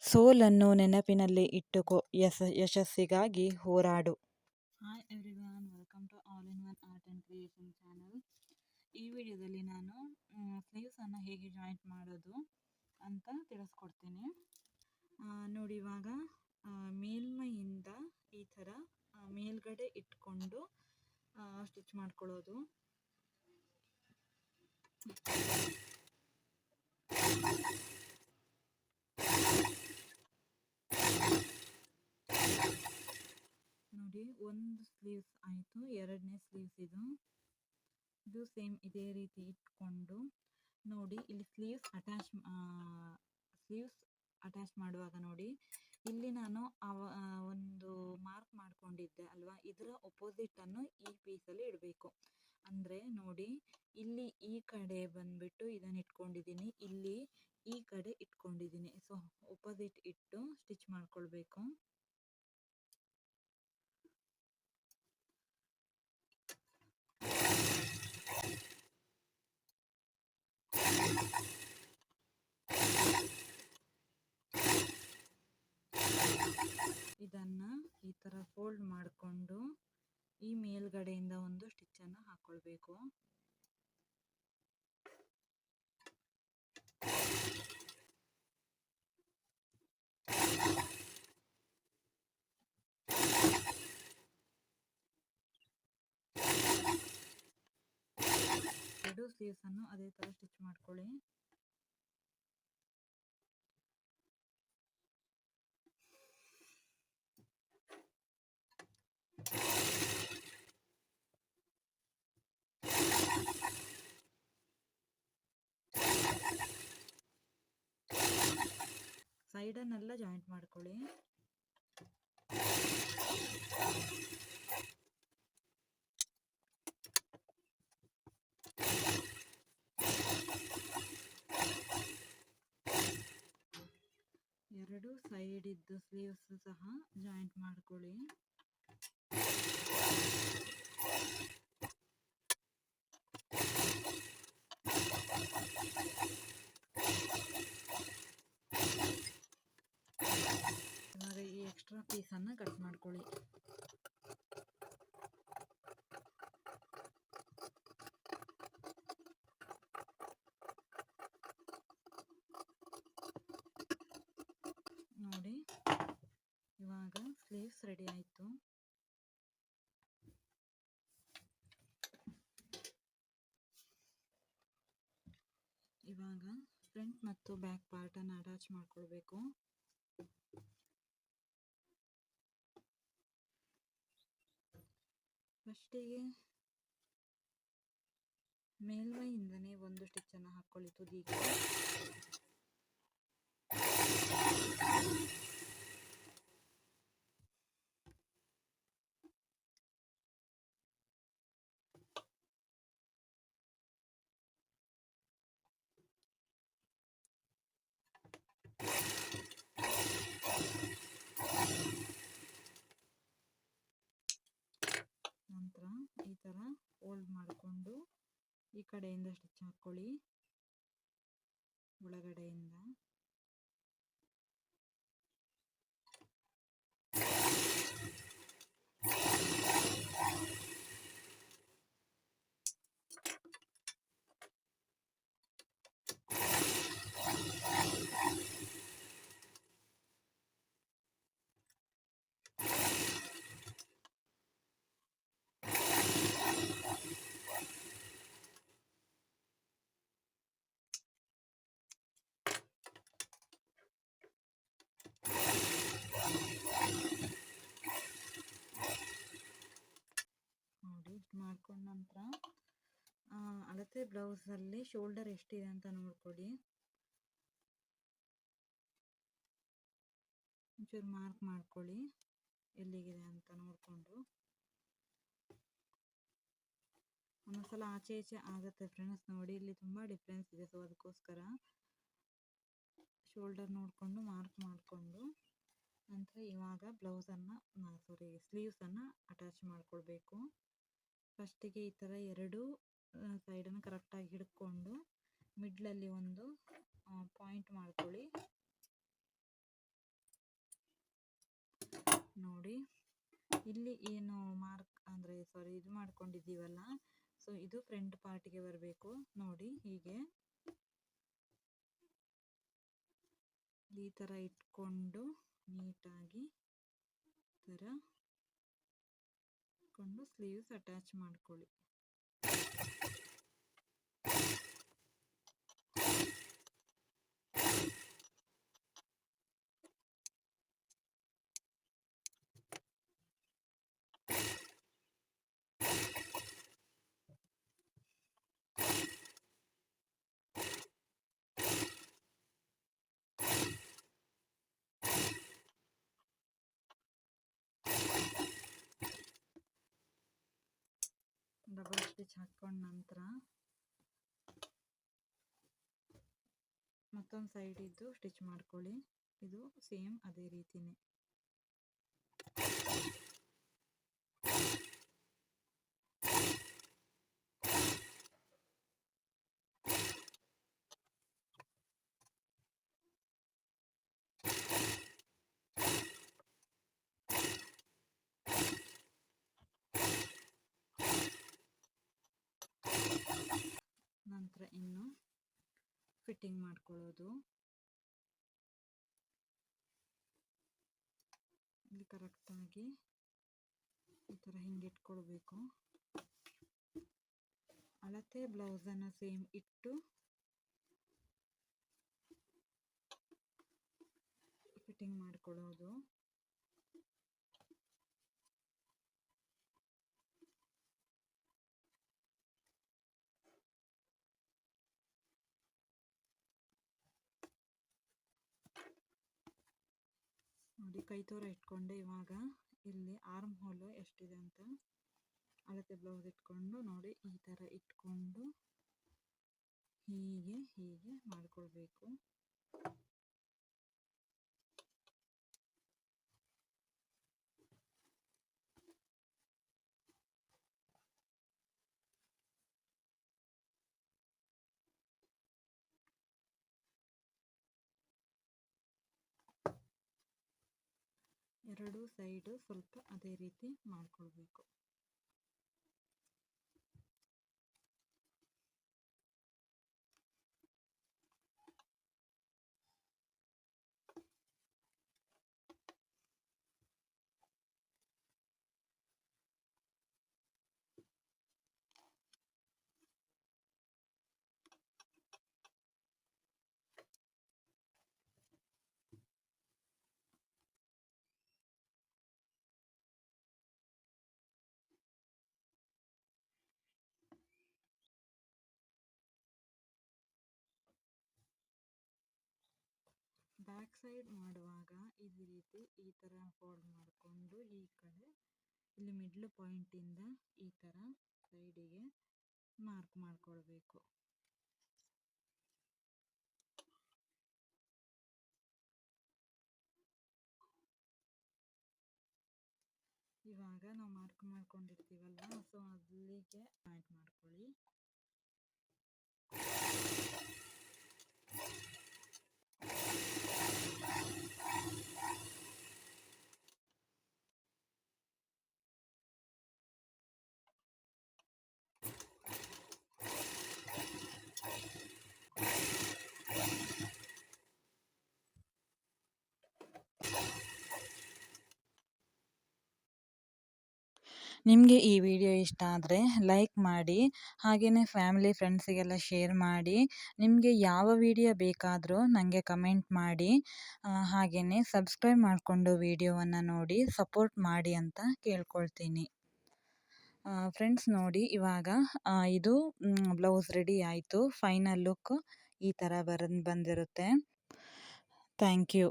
ಸೋಲನ್ನು ನೆನಪಿನಲ್ಲಿ ಇಟ್ಟುಕೋ, ಯಶಸ್ಸಿಗಾಗಿ ಹೋರಾಡು. Hi everyone, welcome to all in one art and creation channel. ಈ ವಿಡಿಯೋದಲ್ಲಿ ನಾನು ಸ್ಲೀವ್ಸನ್ನು ಹೇಗೆ ಜಾಯಿಂಟ್ ಮಾಡೋದು ಅಂತ ತಿಳಿಸ್ಕೊಡ್ತೀನಿ. ನೋಡಿ, ಇವಾಗ ಮೇಲ್ಮೈಯಿಂದ ಈ ಥರ ಮೇಲ್ಗಡೆ ಇಟ್ಕೊಂಡು ಸ್ಟಿಚ್ ಮಾಡ್ಕೊಳ್ಳೋದು. ನೋಡಿ, ಒಂದು ಸ್ಲೀವ್ಸ್ ಆಯಿತು, ಎರಡನೇ ಸ್ಲೀವ್ಸ್ ಇದು ಸೇಮ್ ಇದೇ ರೀತಿ ಇಟ್ಕೊಂಡು ನೋಡಿ, ಇಲ್ಲಿ ಸ್ಲೀವ್ಸ್ ಅಟ್ಯಾಚ್ ಮಾಡುವಾಗ ನೋಡಿ, ಇಲ್ಲಿ ನಾನು ಒಂದು ಮಾರ್ಕ್ ಮಾಡ್ಕೊಂಡಿದ್ದೆ ಅಲ್ವಾ, ಇದರ ಒಪೋಸಿಟನ್ನು ಈ ಪೀಸಲ್ಲಿ ಇಡಬೇಕು. ಅಂದರೆ ನೋಡಿ, ಇಲ್ಲಿ ಈ ಕಡೆ ಬಂದುಬಿಟ್ಟು ಇದನ್ನು ಇಟ್ಕೊಂಡಿದ್ದೀನಿ, ಇಲ್ಲಿ ಈ ಕಡೆ ಇಟ್ಕೊಂಡಿದ್ದೀನಿ. ಸೊ ಒಪೋಸಿಟ್ ಇಟ್ಟು ಸ್ಟಿಚ್ ಮಾಡ್ಕೊಳ್ಬೇಕು. ಇದನ್ನು ಈ ಥರ ಫೋಲ್ಡ್ ಮಾಡಿಕೊಂಡು ಈ ಮೇಲ್ಗಡೆಯಿಂದ ಒಂದು ಸ್ಟಿಚ್ಚನ್ನು ಹಾಕ್ಕೊಳ್ಬೇಕು. ಎರಡು ಸ್ಲೀವ್ಸನ್ನು ಅದೇ ಥರ ಸ್ಟಿಚ್ ಮಾಡ್ಕೊಳ್ಳಿ. ಸೈಡನ್ನೆಲ್ಲ ಜಾಯಿಂಟ್ ಮಾಡ್ಕೊಳ್ಳಿ. ಎರಡು ಸೈಡ್ ಇದ್ದು ಸ್ಲೀವ್ಸ್ ಸಹ ಜಾಯಿಂಟ್ ಮಾಡ್ಕೊಳ್ಳಿ. ಇವಾಗ ಈ ಎಕ್ಸ್ಟ್ರಾ ಪೀಸನ್ನು ಕಟ್ ಮಾಡ್ಕೊಳ್ಳಿ. ನೋಡಿ, ಇವಾಗ ಸ್ಲೀವ್ಸ್ ರೆಡಿ ಆಯಿತು. ಇವಾಗ ಫ್ರಂಟ್ ಮತ್ತು ಬ್ಯಾಕ್ ಪಾರ್ಟನ್ನು ಅಟ್ಯಾಚ್ ಮಾಡ್ಕೊಳ್ಬೇಕು. ಫಸ್ಟಿಗೆ ಮೇಲ್ಮೈಯಿಂದನೇ ಒಂದು ಸ್ಟಿಚ್ಚನ್ನು ಹಾಕ್ಕೊಳ್ಳಿ ತುದಿಗೆ. ನಂತರ ಈ ಥರ ಫೋಲ್ಡ್ ಮಾಡಿಕೊಂಡು ಈ ಕಡೆಯಿಂದ ಸ್ಟಿಚ್ ಹಾಕ್ಕೊಳ್ಳಿ, ಒಳಗಡೆಯಿಂದ. ನೋಡಿ, ಇಷ್ಟು ಮಾಡ್ಕೊಂಡ ನಂತರ ಅಳತೆ ಬ್ಲೌಸಲ್ಲಿ ಶೋಲ್ಡರ್ ಎಷ್ಟಿದೆ ಅಂತ ನೋಡ್ಕೊಳ್ಳಿ. ಒಂಚೂರು ಮಾರ್ಕ್ ಮಾಡ್ಕೊಳ್ಳಿ ಎಲ್ಲಿಗಿದೆ ಅಂತ ನೋಡಿಕೊಂಡು. ಒಂದೊಂದ್ಸಲ ಆಚೆ ಈಚೆ ಆಗುತ್ತೆ ಫ್ರೆಂಡ್ಸ್. ನೋಡಿ, ಇಲ್ಲಿ ತುಂಬ ಡಿಫ್ರೆನ್ಸ್ ಇದೆ. ಸೊ ಅದಕ್ಕೋಸ್ಕರ ಶೋಲ್ಡರ್ ನೋಡಿಕೊಂಡು ಮಾರ್ಕ್ ಮಾಡಿಕೊಂಡು ನಂತರ ಇವಾಗ ಸ್ಲೀವ್ಸನ್ನು ಅಟ್ಯಾಚ್ ಮಾಡ್ಕೊಳ್ಬೇಕು. ಫಸ್ಟಿಗೆ ಈ ಥರ ಎರಡು ಸೈಡನ್ನು ಕರೆಕ್ಟಾಗಿ ಹಿಡ್ಕೊಂಡು ಮಿಡ್ಲಲ್ಲಿ ಒಂದು ಪಾಯಿಂಟ್ ಮಾಡ್ಕೊಳ್ಳಿ. ನೋಡಿ ಇಲ್ಲಿ ಏನು ಮಾರ್ಕ್ ಅಂದರೆ ಇದು ಮಾಡ್ಕೊಂಡಿದ್ದೀವಲ್ಲ, ಸೊ ಇದು ಫ್ರಂಟ್ ಪಾರ್ಟಿಗೆ ಬರಬೇಕು ನೋಡಿ. ಹೀಗೆ ಈ ಥರ ಇಟ್ಕೊಂಡು ನೀಟಾಗಿ ಥರ ಇಟ್ಕೊಂಡು ಸ್ಲೀವ್ಸ್ ಅಟ್ಯಾಚ್ ಮಾಡ್ಕೊಳ್ಳಿ. ಡಬಲ್ ಸ್ಟಿಚ್ ಹಾಕ್ಕೊಂಡ ನಂತರ ಮತ್ತೊಂದು ಸೈಡ್ ಇದ್ದು ಸ್ಟಿಚ್ ಮಾಡ್ಕೊಳ್ಳಿ. ಇದು ಸೇಮ್ ಅದೇ ರೀತಿನೇ. ನಂತರ ಇನ್ನು ಫಿಟ್ಟಿಂಗ್ ಮಾಡ್ಕೊಳ್ಳೋದು. ಇಲ್ಲಿ ಕರೆಕ್ಟಾಗಿ ಈ ಥರ ಹಿಂಗೆ ಇಟ್ಕೊಳ್ಬೇಕು. ಅಳತೆ ಬ್ಲೌಸನ್ನು ಸೇಮ್ ಇಟ್ಟು ಫಿಟ್ಟಿಂಗ್ ಮಾಡ್ಕೊಳ್ಳೋದು. ನೋಡಿ ಕೈ ತೋರ ಇಟ್ಕೊಂಡೆ. ಇವಾಗ ಇಲ್ಲಿ ಆರ್ಮ್ ಹೋಲು ಎಷ್ಟಿದೆ ಅಂತ ಅಳತೆ ಬ್ಲೌಸ್ ಇಟ್ಕೊಂಡು ನೋಡಿ ಈ ಥರ ಇಟ್ಕೊಂಡು ಹೀಗೆ ಹೀಗೆ ಮಾಡ್ಕೊಳ್ಬೇಕು. ಎರಡು ಸೈಡು ಸ್ವಲ್ಪ ಅದೇ ರೀತಿ ಮಾಡ್ಕೊಳ್ಬೇಕು. ಬ್ಯಾಕ್ ಸೈಡ್ ಮಾಡುವಾಗ ಈ ರೀತಿ ಈ ಥರ ಫೋಲ್ಡ್ ಮಾಡಿಕೊಂಡು ಈ ಕಡೆ ಇಲ್ಲಿ ಮಿಡ್ಲ್ ಪಾಯಿಂಟಿಂದ ಈ ಥರ ಸೈಡಿಗೆ ಮಾರ್ಕ್ ಮಾಡ್ಕೊಳ್ಬೇಕು. ಇವಾಗ ನಾವು ಮಾರ್ಕ್ ಮಾಡ್ಕೊಂಡಿರ್ತೀವಲ್ವ, ಸೊ ಅಲ್ಲಿಗೆ ಜಾಯಿಂಟ್ ಮಾಡ್ಕೊಳ್ಳಿ. ನಿಮಗೆ ಈ ವಿಡಿಯೋ ಇಷ್ಟ ಆದರೆ ಲೈಕ್ ಮಾಡಿ, ಹಾಗೆಯೇ ಫ್ಯಾಮಿಲಿ ಫ್ರೆಂಡ್ಸಿಗೆಲ್ಲ ಶೇರ್ ಮಾಡಿ. ನಿಮಗೆ ಯಾವ ವಿಡಿಯೋ ಬೇಕಾದರೂ ನನಗೆ ಕಮೆಂಟ್ ಮಾಡಿ, ಹಾಗೆಯೇ ಸಬ್ಸ್ಕ್ರೈಬ್ ಮಾಡಿಕೊಂಡು ವಿಡಿಯೋವನ್ನು ನೋಡಿ ಸಪೋರ್ಟ್ ಮಾಡಿ ಅಂತ ಕೇಳ್ಕೊಳ್ತೀನಿ. ಫ್ರೆಂಡ್ಸ್ ನೋಡಿ ಇವಾಗ ಇದು ಬ್ಲೌಸ್ ರೆಡಿ ಆಯಿತು. ಫೈನಲ್ ಲುಕ್ ಈ ಥರ ಬಂದಿರುತ್ತೆ. Thank you.